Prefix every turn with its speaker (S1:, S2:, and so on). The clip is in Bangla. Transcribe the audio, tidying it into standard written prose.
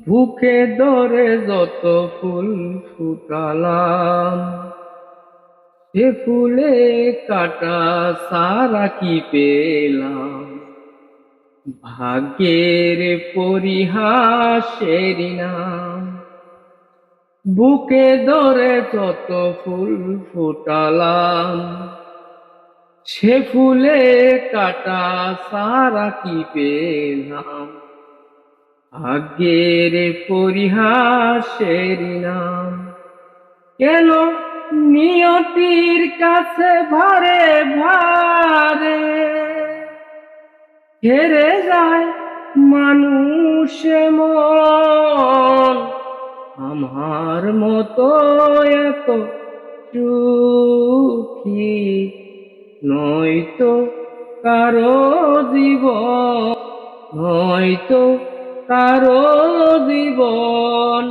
S1: বুকে ধরে যত ফুল ফুটালাম, সে ফুলে কাটা সারা কি পেলাম। ভাগ্যের পরিহাসের নাম। বুকে ধরে যত ফুল ফুটালাম, সে ফুলে কাটা সারা কি পেলাম। ভাগ্যের পরিহাসের নাম। কেন নিয়তির কাছে ভারে ভারে হেরে যায় মানুষ মন। আমার মতো এত সুখী নয়তো কারো জীবন, নয়তো কারো জীবন।